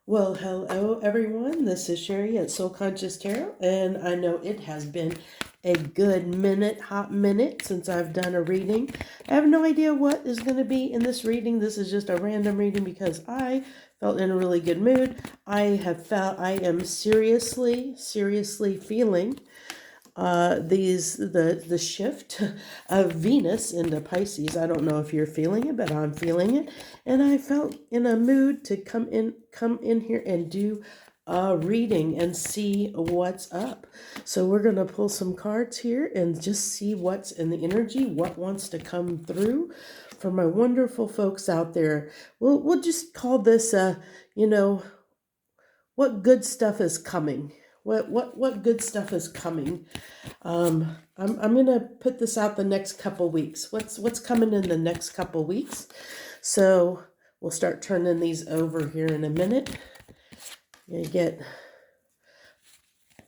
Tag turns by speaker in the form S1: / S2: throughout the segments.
S1: Well, hello everyone. This is Sherry at Soul Conscious Tarot, and I know it has been a good minute, hot minute since I've done a reading. I have no idea what is going to be in this reading. This is just a random reading because I felt in a really good mood. I am seriously feeling the shift of Venus into Pisces. I don't know if you're feeling it, but I'm feeling it, and I felt in a mood to come in here and do a reading and see what's up. So we're gonna pull some cards here and just see what's in the energy, what wants to come through for my wonderful folks out there. We'll just call this what good stuff is coming. What good stuff is coming? I'm gonna put this out the next couple weeks. What's coming in the next couple weeks? So we'll start turning these over here in a minute. You get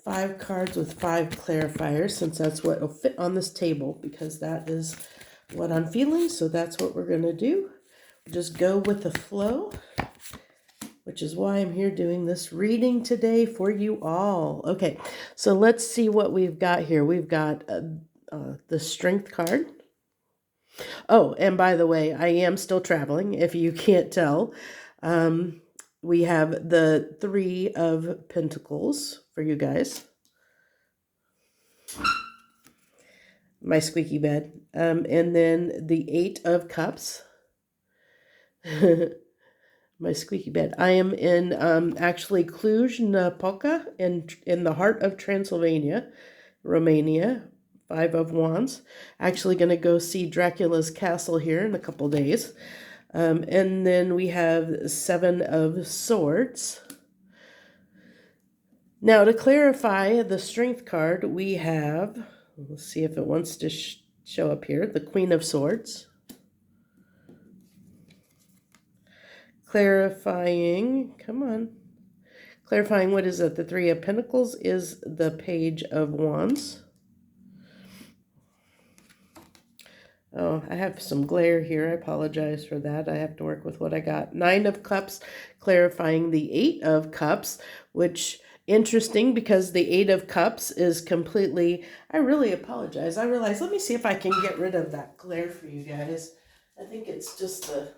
S1: 5 cards with 5 clarifiers, since that's what will fit on this table, because that is what I'm feeling. So that's what we're gonna do. Just go with the flow, which is why I'm here doing this reading today for you all. Okay, so let's see what we've got here. We've got the Strength card. Oh, and by the way, I am still traveling, if you can't tell. We have the 3 of Pentacles for you guys. My squeaky bed. And then the 8 of Cups. My squeaky bed. I am in actually Cluj-Napoca in the heart of Transylvania, Romania. 5 of Wands. Actually going to go see Dracula's castle here in a couple days. And then we have 7 of Swords. Now to clarify the Strength card, we have, let's see if it wants to show up here, the Queen of Swords. Clarifying, come on. Clarifying, what is it? The 3 of Pentacles is the Page of Wands. Oh, I have some glare here. I apologize for that. I have to work with what I got. 9 of Cups, clarifying the 8 of Cups, which interesting because the 8 of Cups is completely, I really apologize. I realize, let me see if I can get rid of that glare for you guys. I think it's just the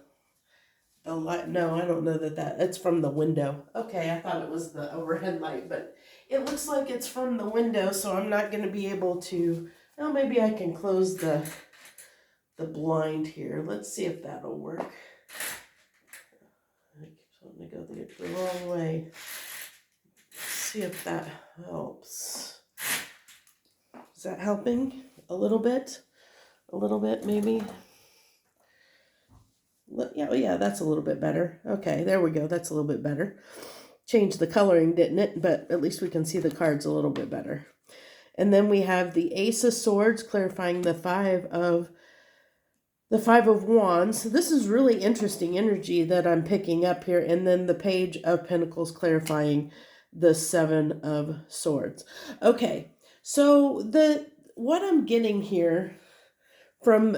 S1: light. No, I don't know that it's from the window. Okay, I thought it was the overhead light, but it looks like it's from the window, so I'm not going to be able to, well, maybe I can close the blind here. Let's see if that'll work. I keep wanting to go the wrong way. Let's see if that helps. Is that helping? A little bit? A little bit, maybe? Yeah, that's a little bit better. Okay, there we go. That's a little bit better. Changed the coloring, didn't it? But at least we can see the cards a little bit better. And then we have the Ace of Swords, clarifying the 5 of Wands. This is really interesting energy that I'm picking up here. And then the Page of Pentacles, clarifying the 7 of Swords. Okay, so what I'm getting here from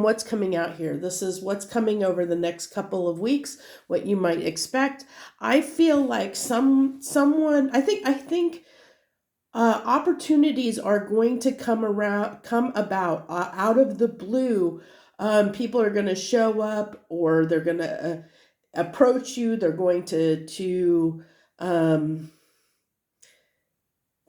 S1: what's coming out here, this is what's coming over the next couple of weeks, what you might expect. I feel like someone, I think opportunities are going to come about out of the blue. People are going to show up, or they're going to approach you. They're going to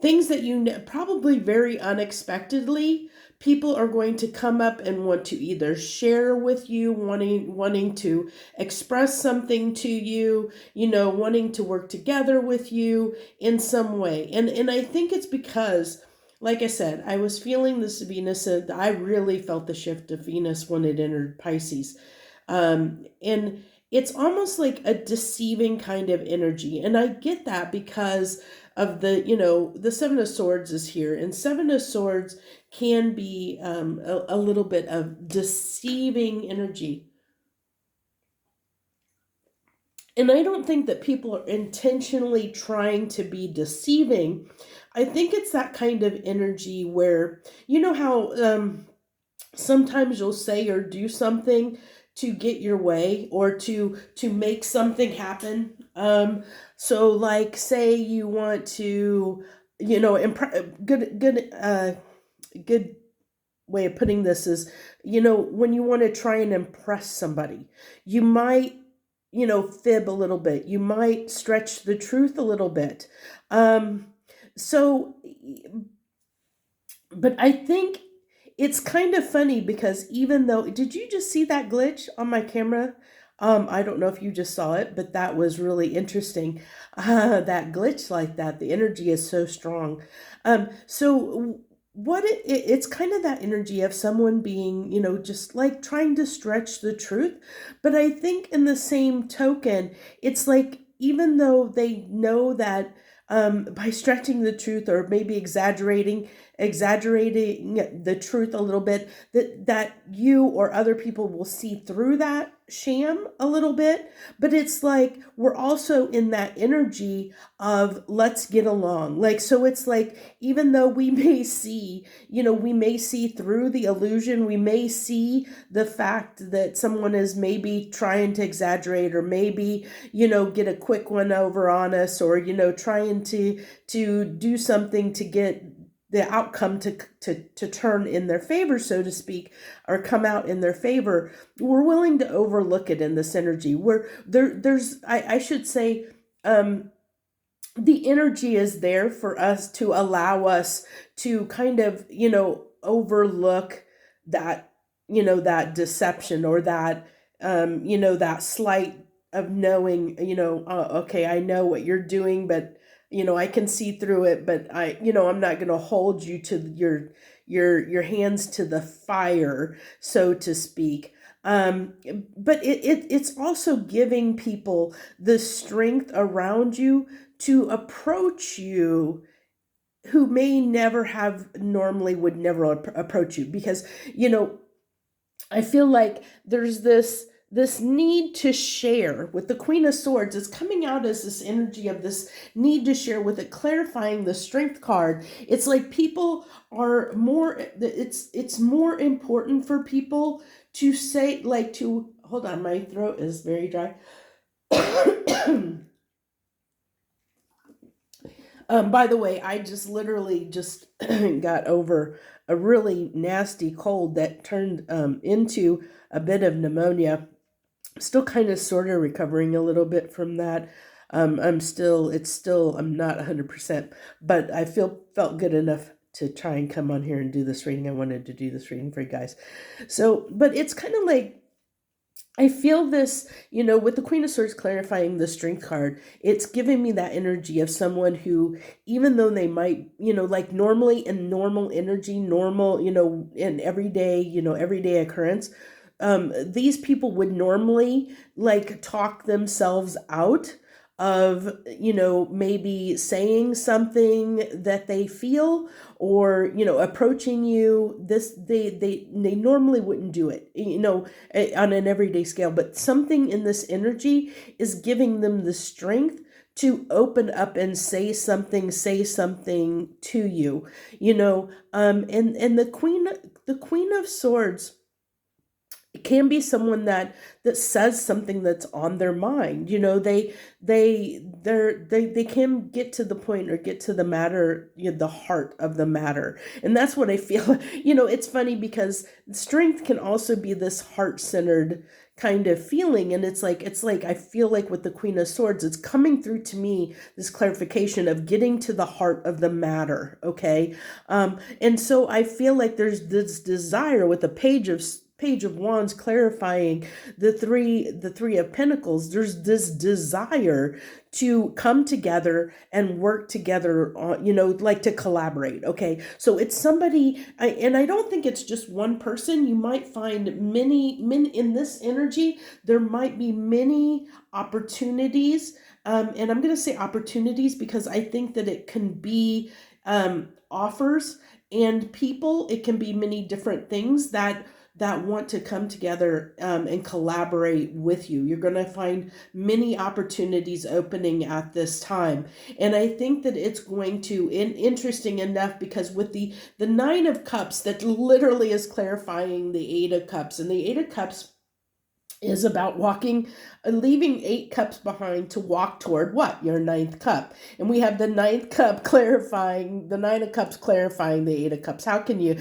S1: things that probably very unexpectedly, people are going to come up and want to either share with you, wanting to express something to you, wanting to work together with you in some way. And I think it's because, like I said, I was feeling this Venus, I really felt the shift of Venus when it entered Pisces. And it's almost like a deceiving kind of energy. And I get that because of the 7 of Swords is here, and 7 of Swords can be a little bit of deceiving energy. And I don't think that people are intentionally trying to be deceiving. I think it's that kind of energy where, you know how sometimes you'll say or do something to get your way, or to make something happen, Um, so like say you want to, good way of putting this is, when you want to try and impress somebody, you might, fib a little bit. You might stretch the truth a little bit. Um, so but I think it's kind of funny because even though, did you just see that glitch on my camera? I don't know if you just saw it, but that was really interesting. That glitch like that, the energy is so strong. So what it's kind of that energy of someone being, just like trying to stretch the truth. But I think in the same token, it's like even though they know that by stretching the truth or maybe exaggerating the truth a little bit, that you or other people will see through that sham a little bit. But it's like we're also in that energy of let's get along, like, so it's like even though we may see, we may see through the illusion, we may see the fact that someone is maybe trying to exaggerate, or maybe, get a quick one over on us, or, trying to do something to get the outcome to turn in their favor, so to speak, or come out in their favor. We're willing to overlook it in this energy. Where there's I should say, the energy is there for us to allow us to kind of, overlook that, that deception, or that, that slight of knowing, okay, I know what you're doing, but, I can see through it, but I'm not going to hold you to your hands to the fire, so to speak. Um, but it's also giving people the strength around you to approach you, who may never have normally would never approach you, because, I feel like there's this need to share with the Queen of Swords. It's coming out as this energy of this need to share, with it clarifying the Strength card. It's like people are more, it's more important for people to say, like, to hold on, my throat is very dry. By the way, I just literally just got over a really nasty cold that turned into a bit of pneumonia. Still kind of sort of recovering a little bit from that. I'm not 100%, but I felt good enough to try and come on here and do this reading. I wanted to do this reading for you guys. So, but it's kind of like, I feel this, with the Queen of Swords clarifying the Strength card, it's giving me that energy of someone who, even though they might, like normally in normal energy, normal, in everyday occurrence, these people would normally like talk themselves out of, maybe saying something that they feel, or, approaching you. They normally wouldn't do it, on an everyday scale, but something in this energy is giving them the strength to open up and say something to you, and the Queen of Swords, it can be someone that says something that's on their mind. They can get to the point, or get to the matter, the heart of the matter. And that's what I feel. It's funny because strength can also be this heart-centered kind of feeling. And it's like I feel like with the Queen of Swords, it's coming through to me, this clarification of getting to the heart of the matter. Okay. And so I feel like there's this desire with the Page of Wands clarifying the three of Pentacles. There's this desire to come together and work together on, like to collaborate. Okay, so it's somebody, and I don't think it's just one person. You might find many in this energy. There might be many opportunities, and I'm going to say opportunities because I think that it can be offers and people. It can be many different things that want to come together, and collaborate with you. You're going to find many opportunities opening at this time. And I think that it's going to, interesting enough, because with the Nine of Cups, that literally is clarifying the Eight of Cups. And the Eight of Cups is about walking, leaving 8 cups behind to walk toward what? Your ninth cup. And we have the ninth cup clarifying, the 9 of cups clarifying the 8 of cups. How can you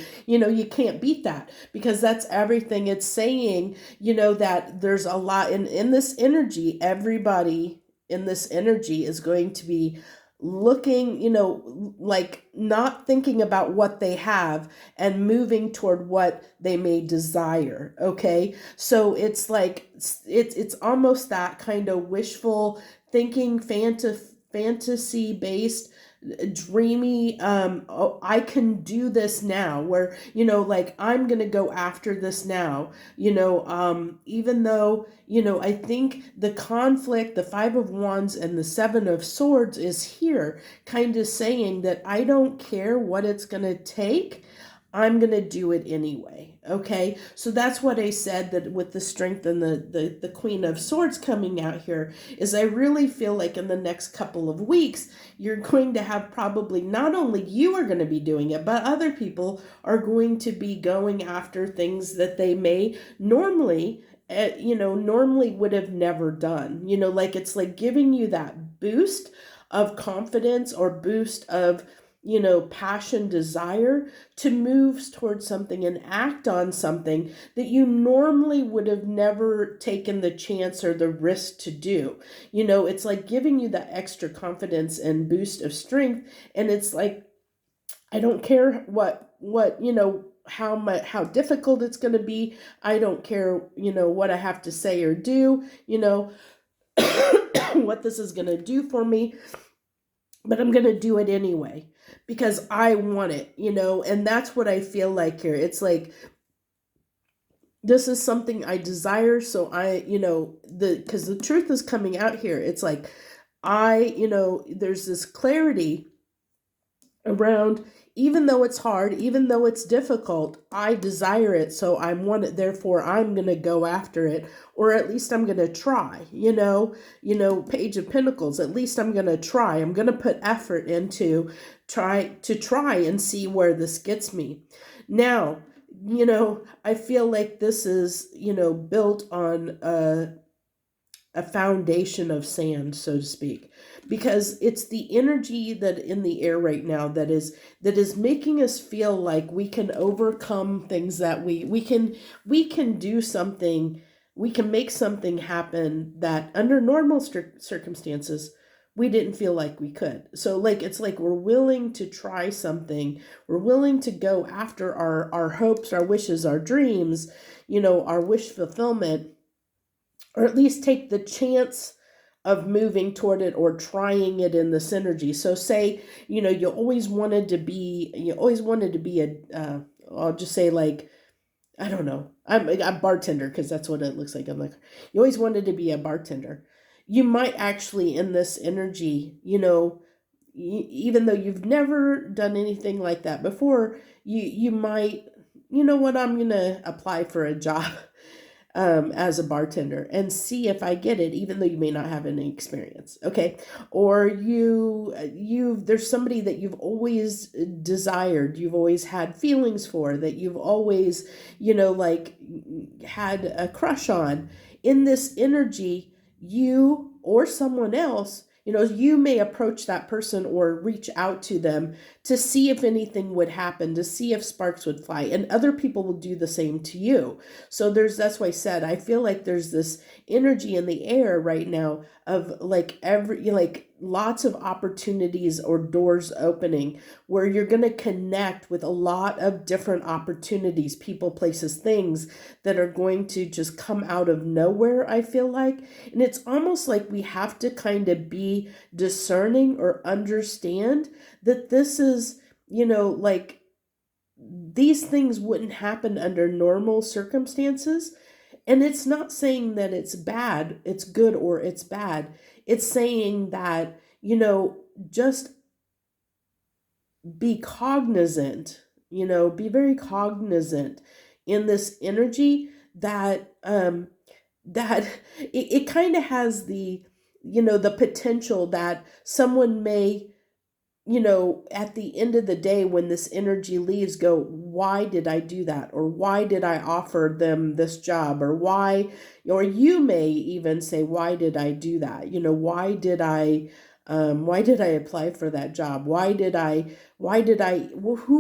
S1: can't beat that, because that's everything it's saying, that there's a lot in this energy. Everybody in this energy is going to be looking, like not thinking about what they have and moving toward what they may desire. Okay, so it's like it's almost that kind of wishful thinking, fantasy based, dreamy, oh, I can do this now, where like I'm gonna go after this now, even though I think the conflict, the 5 of Wands and the 7 of Swords is here, kind of saying that I don't care what it's gonna take, I'm going to do it anyway. Okay. So that's what I said, that with the strength and the Queen of Swords coming out here, is I really feel like in the next couple of weeks, you're going to have, probably not only you are going to be doing it, but other people are going to be going after things that they may normally, normally would have never done. Like it's like giving you that boost of confidence, or boost of, passion, desire to move towards something and act on something that you normally would have never taken the chance or the risk to do. It's like giving you that extra confidence and boost of strength. And it's like, I don't care what, how difficult it's going to be. I don't care, what I have to say or do, what this is going to do for me, but I'm going to do it anyway because I want it, and that's what I feel like here. It's like, this is something I desire. So because the truth is coming out here. It's like, there's this clarity around, even though it's hard, even though it's difficult, I desire it, so I want it, therefore I'm going to go after it, or at least I'm going to try, Page of Pentacles, at least I'm going to try, I'm going to put effort into try and see where this gets me. Now, I feel like this is, built on a foundation of sand, so to speak, because it's the energy that in the air right now that is making us feel like we can overcome things, that we can do something, we can make something happen that under normal circumstances we didn't feel like we could. So like, it's like we're willing to try something, we're willing to go after our hopes, our wishes, our dreams, our wish fulfillment, or at least take the chance of moving toward it or trying it in the synergy. So say, you always wanted to be I'll just say, like, I don't know, I'm a bartender, because that's what it looks like. I'm like, you always wanted to be a bartender. You might actually, in this energy, even though you've never done anything like that before, you might, what, I'm going to apply for a job as a bartender and see if I get it, even though you may not have any experience. Okay. Or there's somebody that you've always desired, you've always had feelings for, that you've always, like, had a crush on. In this energy, you or someone else, you may approach that person or reach out to them to see if anything would happen, to see if sparks would fly, and other people will do the same to you. So that's why I said, I feel like there's this energy in the air right now of like lots of opportunities or doors opening, where you're going to connect with a lot of different opportunities, people, places, things that are going to just come out of nowhere, I feel like. And it's almost like we have to kind of be discerning or understand that this is, like, these things wouldn't happen under normal circumstances. And it's not saying that it's bad, it's good, or it's bad. It's saying that, just be cognizant, be very cognizant in this energy, that it kind of has the, the potential that someone may, at the end of the day, when this energy leaves, go, why did I do that? Or why did I offer them this job? Or why, or you may even say, why did I do that? Why did I apply for that job? Who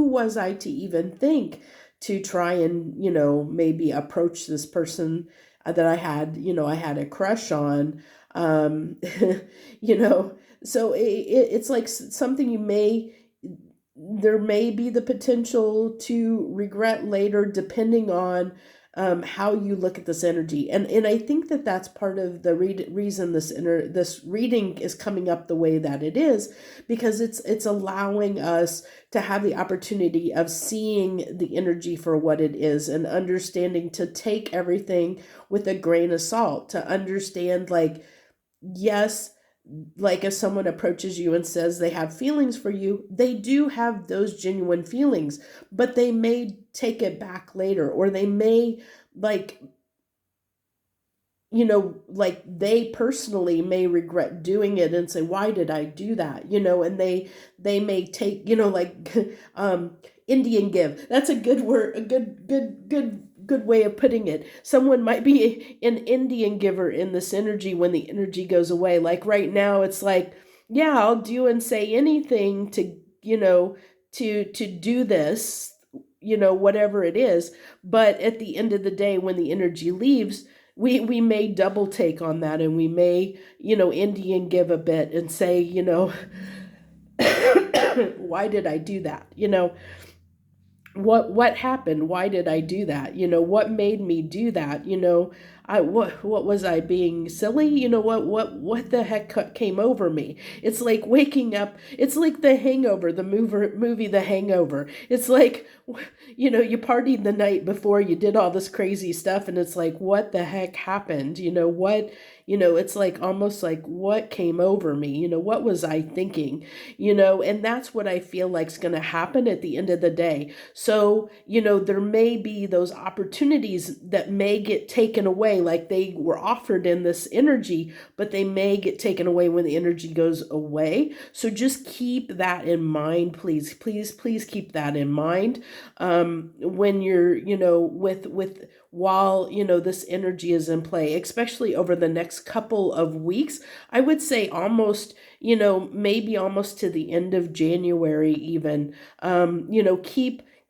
S1: was I to even think to try and, maybe approach this person that I had a crush on, you know, so it's like something there may be the potential to regret later, depending on how you look at this energy. And I think that that's part of the reason this reading is coming up the way that it is, because it's allowing us to have the opportunity of seeing the energy for what it is, and understanding to take everything with a grain of salt, to understand, like, yes, like if someone approaches you and says they have feelings for you, they do have those genuine feelings, but they may take it back later, or they may, like, like they personally may regret doing it and say, why did I do that? And they may take, like, Indian give. That's a good word, a good way of putting it. Someone might be an Indian giver in this energy when the energy goes away. Like right now, it's like, yeah, I'll do and say anything to, to do this, whatever it is. But at the end of the day, when the energy leaves, we may double take on that, and we may, Indian give a bit and say, why did I do that? What happened? Why did I do that? What made me do that? What was I being silly? What the heck came over me? It's like waking up. It's like The Hangover, the movie The Hangover. It's like, you partied the night before, you did all this crazy stuff, and it's like, what the heck happened? It's like almost like, what came over me? What was I thinking? And that's what I feel like is going to happen at the end of the day. So, there may be those opportunities that may get taken away, like they were offered in this energy, but they may get taken away when the energy goes away. So just keep that in mind, please, please, please keep that in mind. When you're, while, this energy is in play, especially over the next couple of weeks, I would say almost, maybe almost to the end of January even,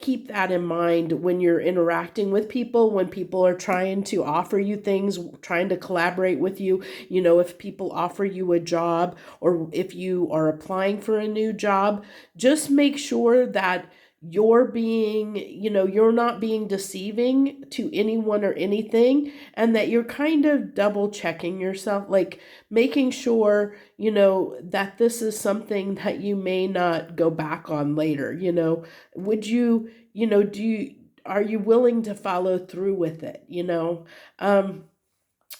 S1: keep that in mind when you're interacting with people, when people are trying to offer you things, trying to collaborate with you. If people offer you a job, or if you are applying for a new job, just make sure that you're not being deceiving to anyone or anything, and that you're kind of double checking yourself, like making sure, that this is something that you may not go back on later. Would you, are you willing to follow through with it? Um,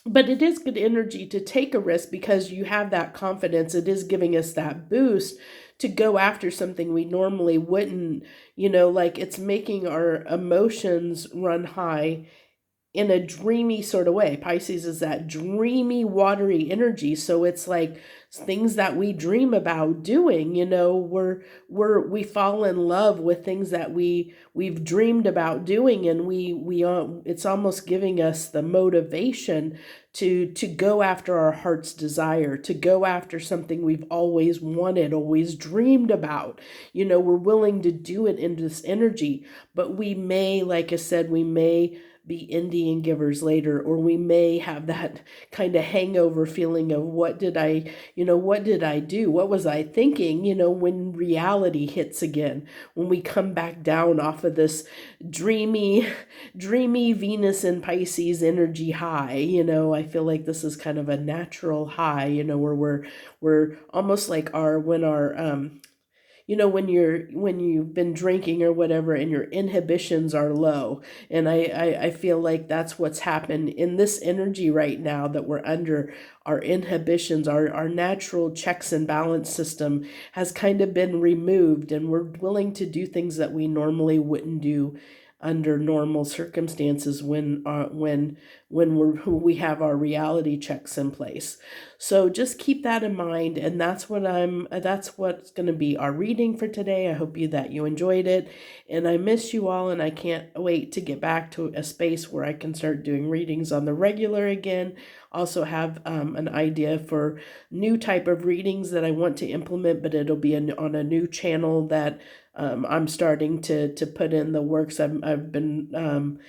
S1: but it is good energy to take a risk, because you have that confidence. It is giving us that boost to go after something we normally wouldn't, like it's making our emotions run high in a dreamy sort of way. Pisces is that dreamy, watery energy. So it's like things that we dream about doing, we fall in love with things that we've dreamed about doing, and it's almost giving us the motivation to go after our heart's desire, to go after something we've always wanted, always dreamed about. We're willing to do it in this energy, but we may, like I said, we may be Indian givers later, or we may have that kind of hangover feeling of what did I do? What was I thinking? When reality hits again, when we come back down off of this dreamy, dreamy Venus and Pisces energy high, I feel like this is kind of a natural high, where we're almost like when when you've been drinking or whatever, and your inhibitions are low. And I feel like that's what's happened in this energy right now, that we're under. Our inhibitions, our natural checks and balance system has kind of been removed, and we're willing to do things that we normally wouldn't do under normal circumstances, when when we have our reality checks in place. So just keep that in mind, and that's what's going to be our reading for today. I hope you enjoyed it, and I miss you all, and I can't wait to get back to a space where I can start doing readings on the regular again. Also have an idea for new type of readings that I want to implement, but it'll be on a new channel that I'm starting to put in the works. I've been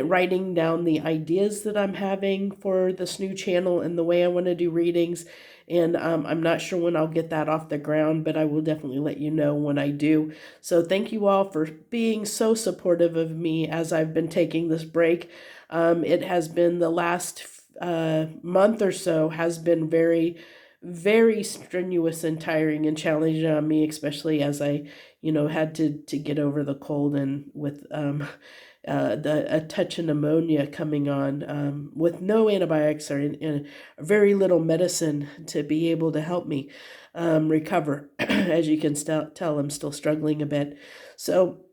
S1: writing down the ideas that I'm having for this new channel and the way I want to do readings. And I'm not sure when I'll get that off the ground, but I will definitely let you know when I do. So thank you all for being so supportive of me as I've been taking this break. It has been the last month or so has been very, very strenuous and tiring and challenging on me, especially as I, had to get over the cold and with a touch of pneumonia coming on, with no antibiotics or in very little medicine to be able to help me recover. As you can tell, I'm still struggling a bit. So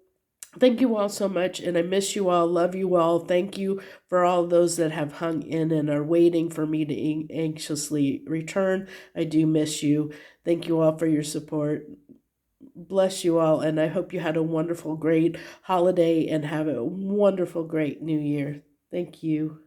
S1: thank you all so much, and I miss you all, love you all. Thank you for all those that have hung in and are waiting for me to anxiously return. I do miss you. Thank you all for your support. Bless you all, and I hope you had a wonderful, great holiday and have a wonderful, great new year. Thank you.